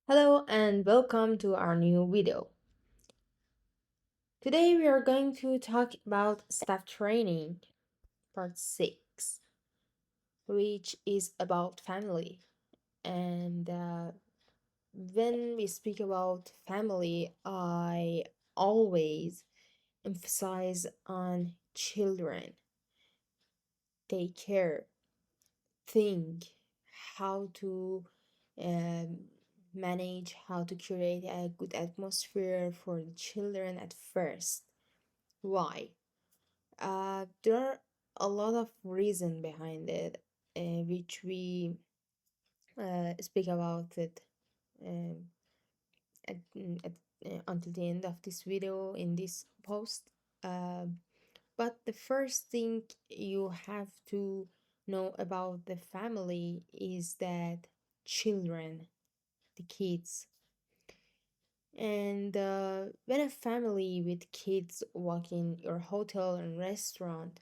Hello and welcome to our new video. Today we are going to talk about staff training, part 6, which is about family. And when we speak about family, I always emphasize on children. They care, think how to um, manage, how to create a good atmosphere for the children at first. Why? There are a lot of reason behind it, which we speak about it um, until the end of this video in this post. Um, but the first thing you have to know about the family is that children, the kids, and when a family with kids walk in your hotel and restaurant,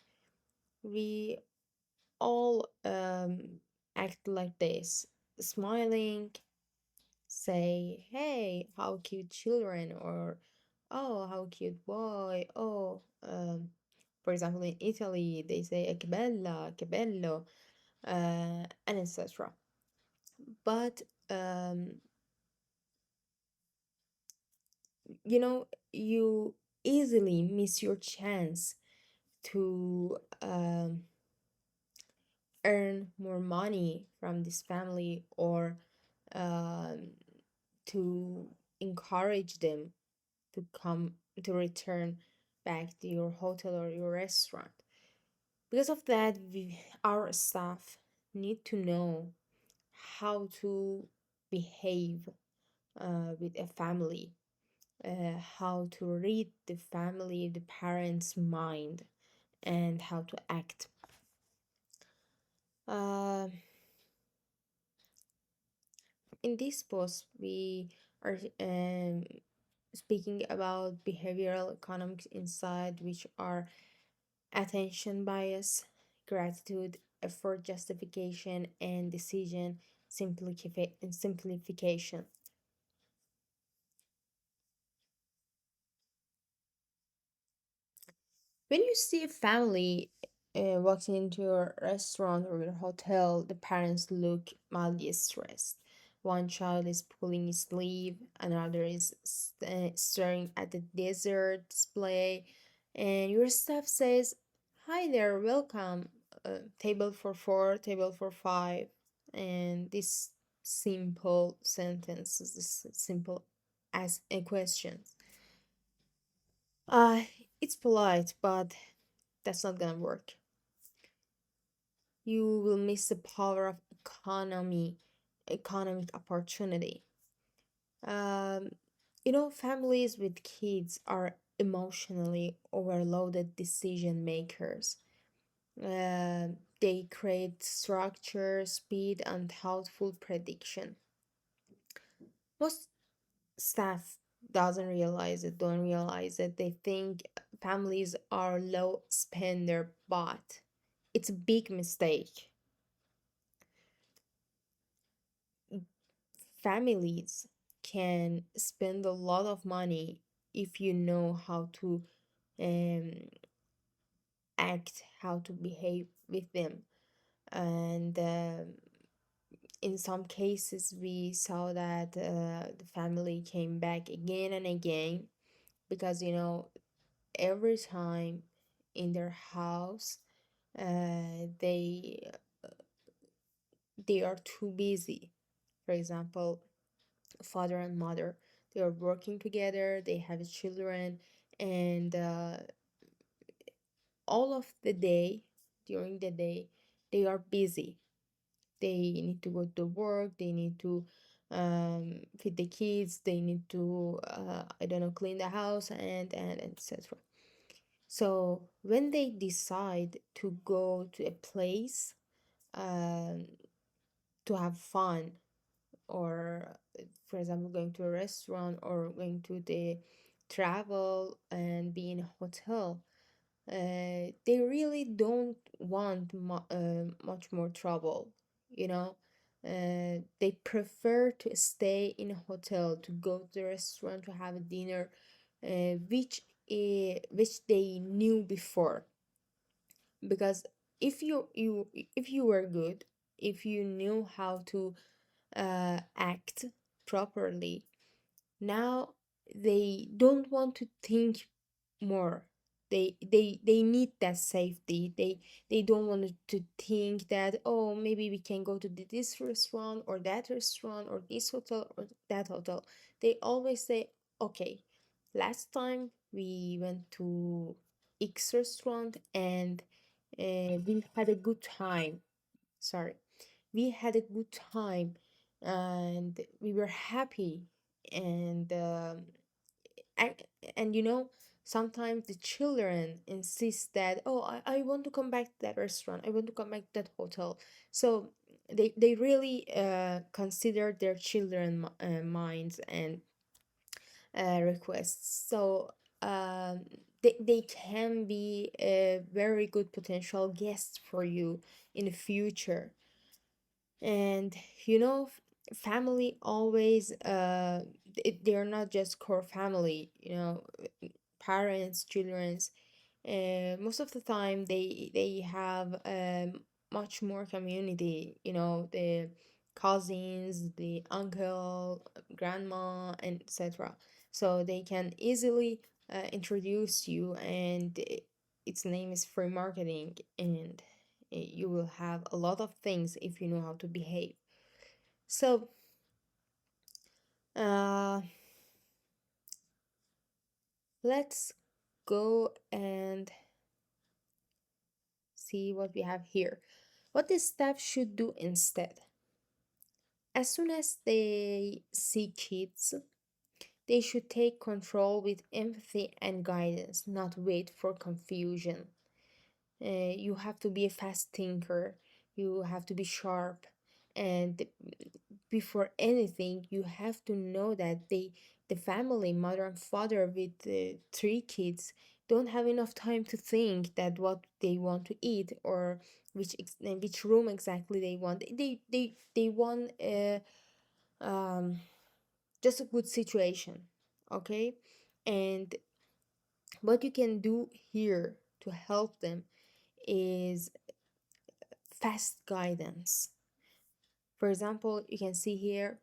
we all act like this, smiling, say, hey, how cute children, or oh, how cute boy, oh, for example, in Italy, they say che bella, che bello, and etc. But, you easily miss your chance to earn more money from this family or um, to encourage them to come to return back to your hotel or your restaurant. Because of that, our staff need to know how to behave with a family, how to read the family, the parents' mind, and how to act. Uh, in this post, we are speaking about behavioral economics inside, which are attention bias, gratitude, effort justification, and decision simplification. When you see a family walking into your restaurant or your hotel, the parents look mildly stressed. One child is pulling his sleeve, another is staring at the dessert display, and your staff says, "Hi there, welcome. Table for four, table for five." And this simple sentence is this simple as a question. Uh, it's polite, but that's not gonna work. You will miss the power of economic opportunity. Um, families with kids are emotionally overloaded decision makers. They create structure, speed, and thoughtful prediction. Most staff don't realize it. They think families are low spender, but it's a big mistake. Families can spend a lot of money if you know how to um, act, how to behave with them. And in some cases, we saw that the family came back again and again because, every time in their house, they are too busy. For example, father and mother, they are working together, they have children, and all of the day, during the day, they are busy. They need to go to work, they need to feed the kids, they need to I don't know, clean the house, and etc. So when they decide to go to a place um, to have fun, or for example going to a restaurant or going to the travel and be in a hotel, they really don't want much more trouble, you know They prefer to stay in a hotel, to go to the restaurant to have a dinner, which they knew before. Because if you were good, if you knew how to act properly, now they don't want to think more. They need that safety. They don't want to think that, oh, maybe we can go to this restaurant or that restaurant or this hotel or that hotel. They always say, okay, last time we went to X restaurant and we had a good time. Sorry, we had a good time and we were happy. And and, and sometimes the children insist that, oh, I want to come back to that restaurant, I want to come back to that hotel. So they really consider their children minds and requests. So they can be a very good potential guest for you in the future. And family always they're not just core family, parents, children's. Most of the time they have much more community, the cousins, the uncle, grandma, and etc. So they can easily introduce you, and its name is free marketing. And you will have a lot of things if you know how to behave. So uh let's go and see what we have here. What the staff should do instead. As soon as they see kids, they should take control with empathy and guidance, not wait for confusion. You have to be a fast thinker, you have to be sharp, and before anything, you have to know that the family, mother and father with three kids, don't have enough time to think that what they want to eat or which room exactly they want. They want um just a good situation, okay? And what you can do here to help them is fast guidance. For example, you can see here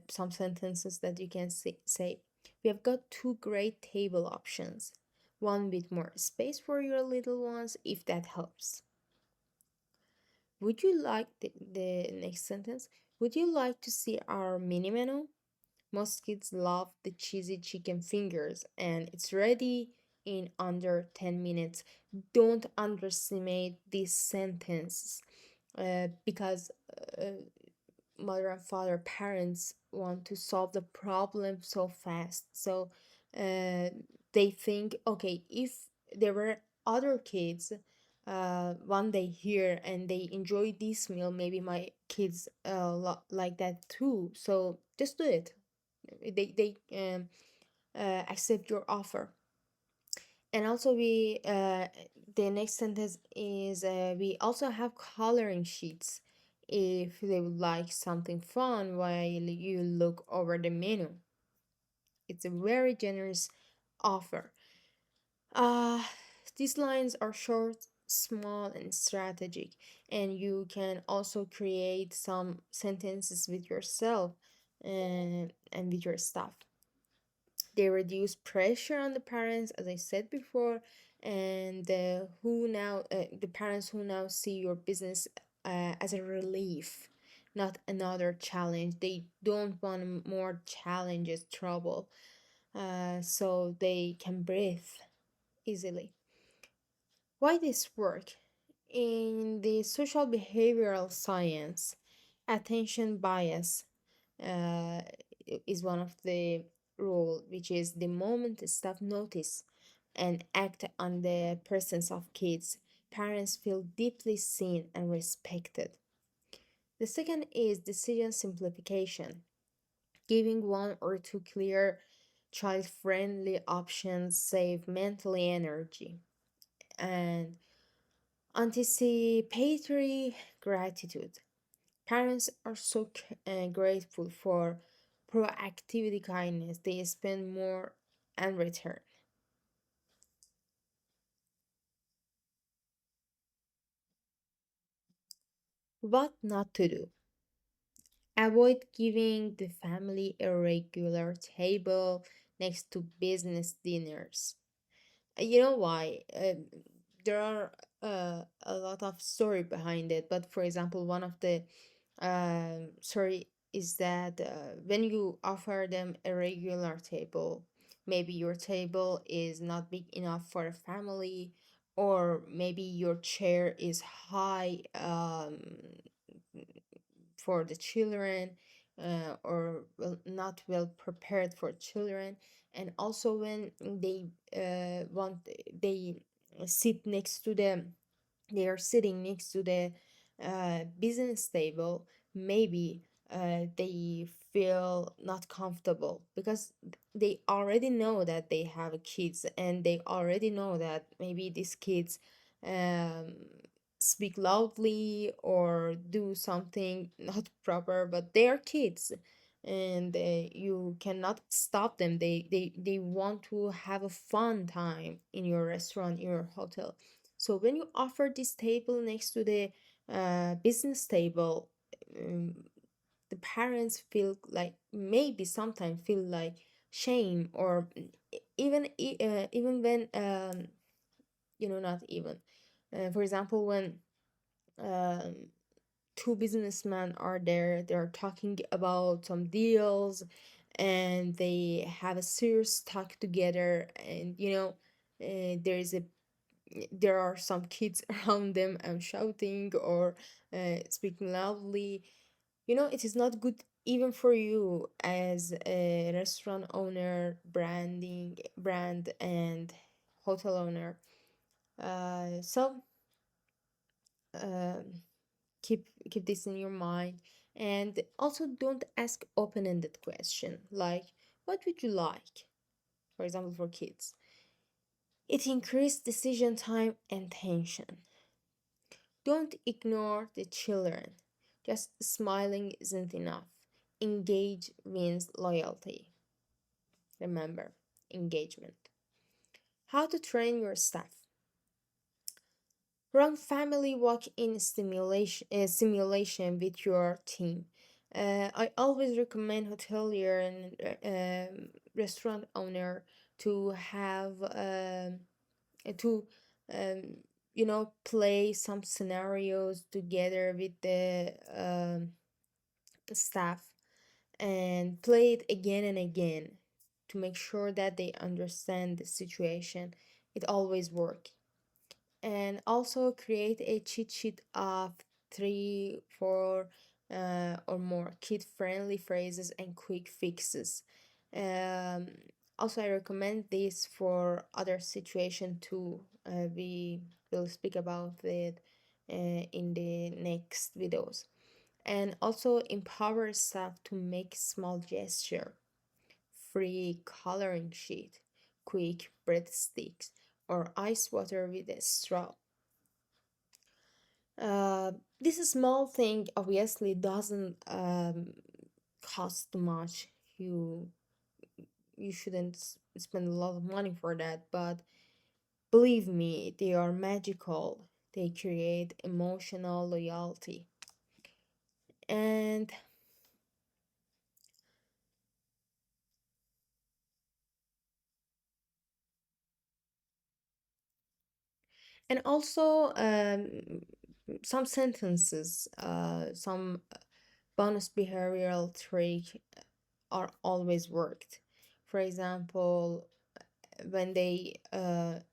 some sentences that you can say. We have got two great table options, one with more space for your little ones, if that helps. Would you like the next sentence? Would you like to see our mini menu? Most kids love the cheesy chicken fingers, and it's ready in under 10 minutes. Don't underestimate this sentence because mother and father, parents want to solve the problem so fast. So uh, they think, okay, if there were other kids one day here and they enjoy this meal, maybe my kids like that too. So just do it. They accept your offer. And also we the next sentence is we also have coloring sheets if they would like something fun while you look over the menu. It's a very generous offer. uh these lines are short, small, and strategic, and you can also create some sentences with yourself and with your staff. They reduce pressure on the parents, as I said before, and the parents who now see your business as a relief, not another challenge. They don't want more challenges, trouble, so they can breathe easily. Why this work? In the social behavioral science, attention bias uh, is one of the rule, which is the moment staff notice and act on the presence of kids, parents feel deeply seen and respected. The second is decision simplification, giving one or two clear child-friendly options save mentally energy. And anticipatory gratitude. Parents are so grateful for proactivity kindness. They spend more and return. What not to do? Avoid giving the family a regular table next to business dinners. You know why? There are a lot of story behind it, but for example, one of the story is that when you offer them a regular table, maybe your table is not big enough for a family, or maybe your chair is high for the children, or not well prepared for children. And also when they want they sit next to them, they are sitting next to the business table, maybe they feel not comfortable because they already know that they have kids, and they already know that maybe these kids um, speak loudly or do something not proper, but they are kids, and you cannot stop them. They want to have a fun time in your restaurant, in your hotel. So when you offer this table next to the business table, um, the parents feel like, maybe sometimes feel like shame, or even when not even for example, when um, two businessmen are there, they're talking about some deals, and they have a serious talk together, and there are some kids around them and shouting or speaking loudly. It is not good even for you as a restaurant owner, brand and hotel owner. So um, keep this in your mind, and also don't ask open-ended question like, what would you like? For example, for kids, it increases decision time and tension. Don't ignore the children. Just smiling isn't enough. Engage wins loyalty. Remember, engagement. How to train your staff. Run family walk-in simulation with your team. I always recommend hotelier and restaurant owner to have to um, play some scenarios together with the staff, and play it again and again to make sure that they understand the situation. It always works. And also create a cheat sheet of three, four, or more kid-friendly phrases and quick fixes. Um, Also, I recommend this for other situation too. We will speak about it in the next videos. And also empower staff to make small gesture, free coloring sheet, quick breadsticks, or ice water with a straw. Uh, this small thing obviously doesn't cost much. You you shouldn't spend a lot of money for that, but believe me, they are magical. They create emotional loyalty. And also some sentences, some bonus behavioral trick are always worked. For example, when they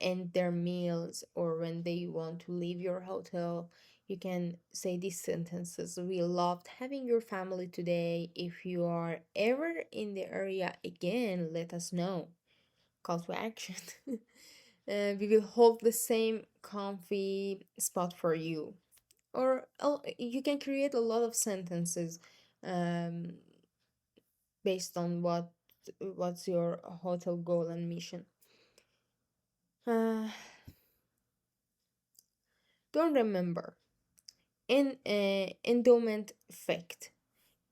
end their meals, or when they want to leave your hotel, you can say these sentences: we loved having your family today. If you are ever in the area again, let us know. Call to action. We will hold the same comfy spot for you. Or you can create a lot of sentences um, based on what's your hotel goal and mission. uh, don't remember, Endowment effect.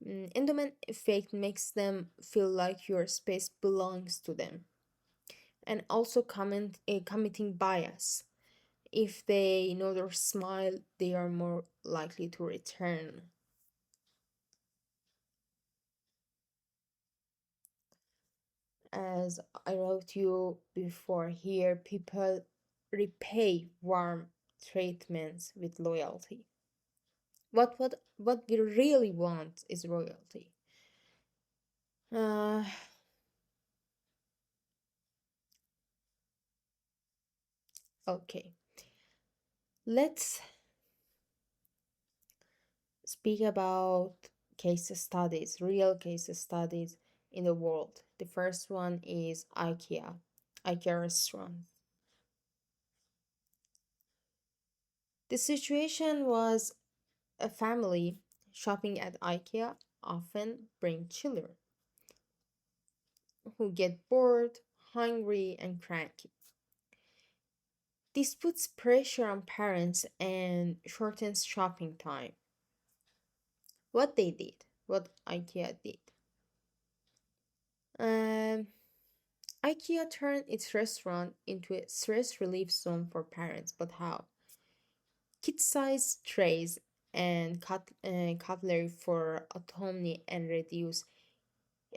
Endowment effect makes them feel like your space belongs to them. And also committing bias. If they know your smile, they are more likely to return. As I wrote you before here, people repay warm treatments with loyalty. What we really want is royalty. Uh, okay, let's speak about case studies, real case studies in the world. The first one is IKEA restaurant. The situation was a family shopping at IKEA often bring children who get bored, hungry, and cranky. This puts pressure on parents and shortens shopping time. What IKEA did. Um, IKEA turned its restaurant into a stress relief zone for parents, but how? Kid-sized trays and cutlery for autonomy and reduce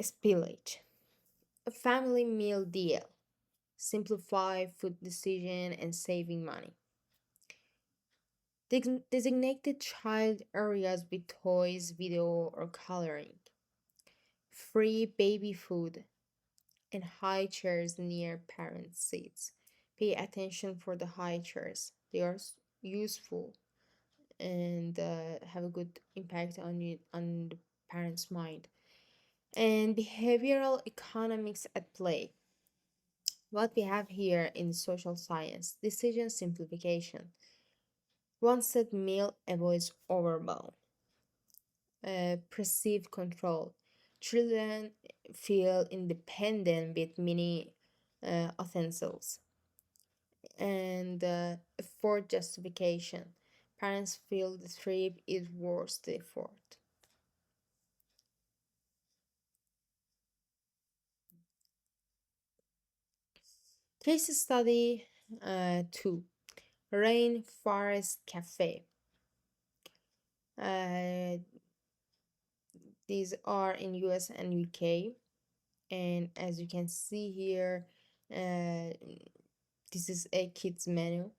spillage. A family meal deal. Simplify food decision and saving money. Designated child areas with toys, video, or coloring. Free baby food and high chairs near parent seats. Pay attention for the high chairs. They are useful and have a good impact on you on the parent's mind. And behavioral economics at play. What we have here in social science, decision simplification. One set meal avoids overwhelm. Perceived control. Children feel independent with many utensils. And effort justification. Parents feel the trip is worth the effort. Case study 2, Rainforest Cafe. Uh, these are in US and UK, and as you can see here, uh, this is a kids menu.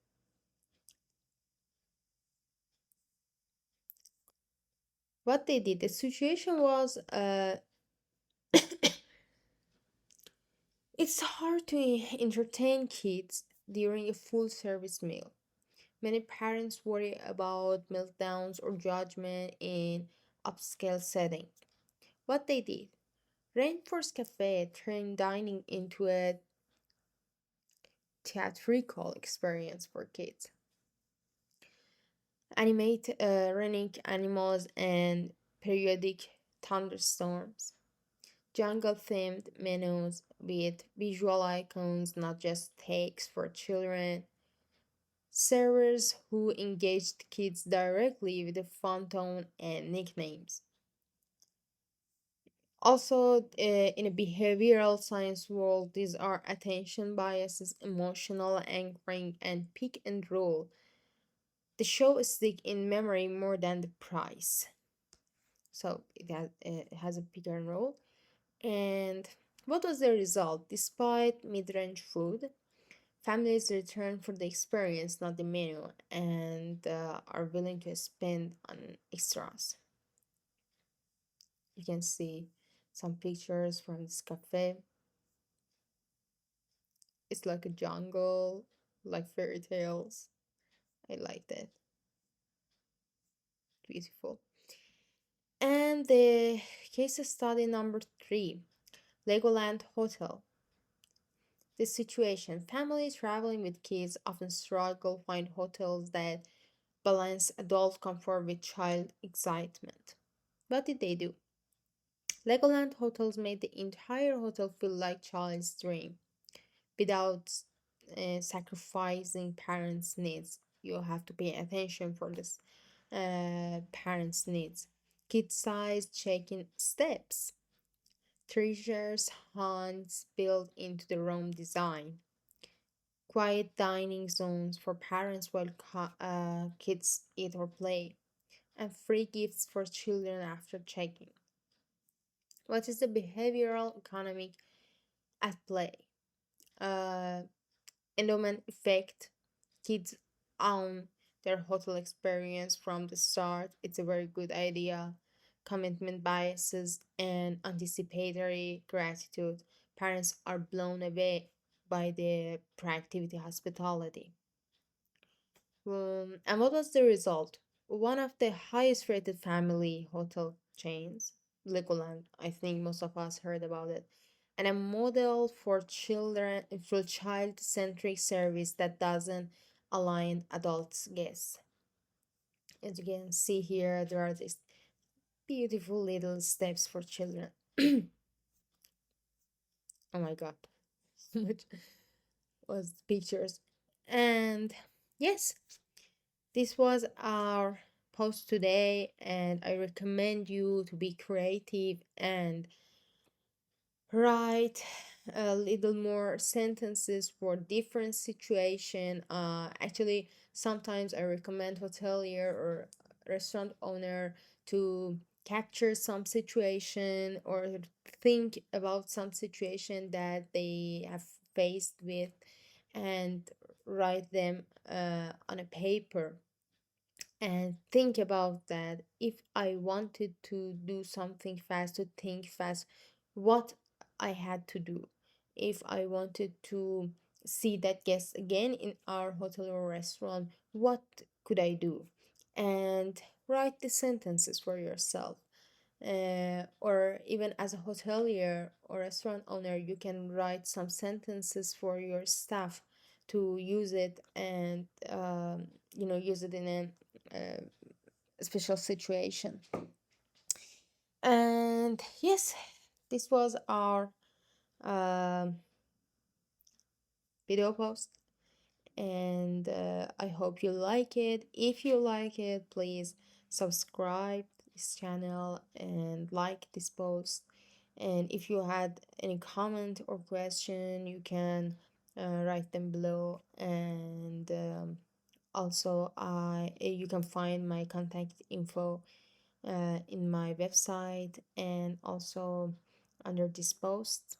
What they did, the situation was it's hard to entertain kids during a full service meal. Many parents worry about meltdowns or judgment in upscale setting. What they did, Rainforest Cafe turned dining into a theatrical experience for kids. Animate running animals and periodic thunderstorms. Jungle themed menus with visual icons, not just takes for children. Servers who engaged kids directly with the fun tone and nicknames. Also, in a behavioral science world, these are attention biases, emotional anchoring, and pick and roll. The show stick in memory more than the price. So it has a pick and roll. And what was the result? Despite mid-range food, families return for the experience, not the menu, and are willing to spend on extras. You can see some pictures from this cafe. It's like a jungle, like fairy tales. I like that. Beautiful. And the case study number 3, Legoland Hotel. The situation, families traveling with kids often struggle to find hotels that balance adult comfort with child excitement. What did they do? Legoland hotels made the entire hotel feel like child's dream without sacrificing parents' needs. You have to pay attention for this. parents' needs. Kid size check-in steps. Treasures hunts built into the room design. Quiet dining zones for parents while kids eat or play. And free gifts for children after checking. What is the behavioral economic at play? Uh, Endowment effect. Kids own their hotel experience from the start. It's a very good idea. Commitment biases and anticipatory gratitude. Parents are blown away by the proactivity hospitality. And what was the result? One of the highest rated family hotel chains, Legoland. I think most of us heard about it. And a model for children, for child-centric service that doesn't align adults' guests. As you can see here, there are these beautiful little steps for children. Oh my god, so much was pictures. And yes, this was our post today, and I recommend you to be creative and write a little more sentences for different situation. Actually, sometimes I recommend hotelier or restaurant owner to capture some situation or think about some situation that they have faced with and write them on a paper and think about that. If I wanted to do something fast, to think fast, what I had to do. If I wanted to see that guest again in our hotel or restaurant, what could I do? And write the sentences for yourself. Or even as a hotelier or restaurant owner, you can write some sentences for your staff to use it and use it in a special situation. And yes, this was our um video post, and I hope you like it. If you like it, please subscribe this channel and like this post. And if you had any comment or question, you can write them below. And also, you can find my contact info in my website and also under this post.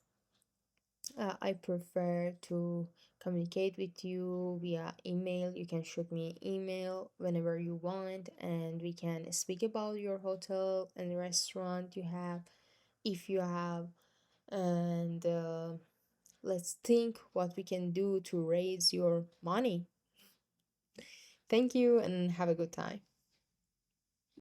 I prefer to communicate with you via email. You can shoot me an email whenever you want, and we can speak about your hotel and restaurant you have, if you have, and let's think what we can do to raise your money. Thank you and have a good time.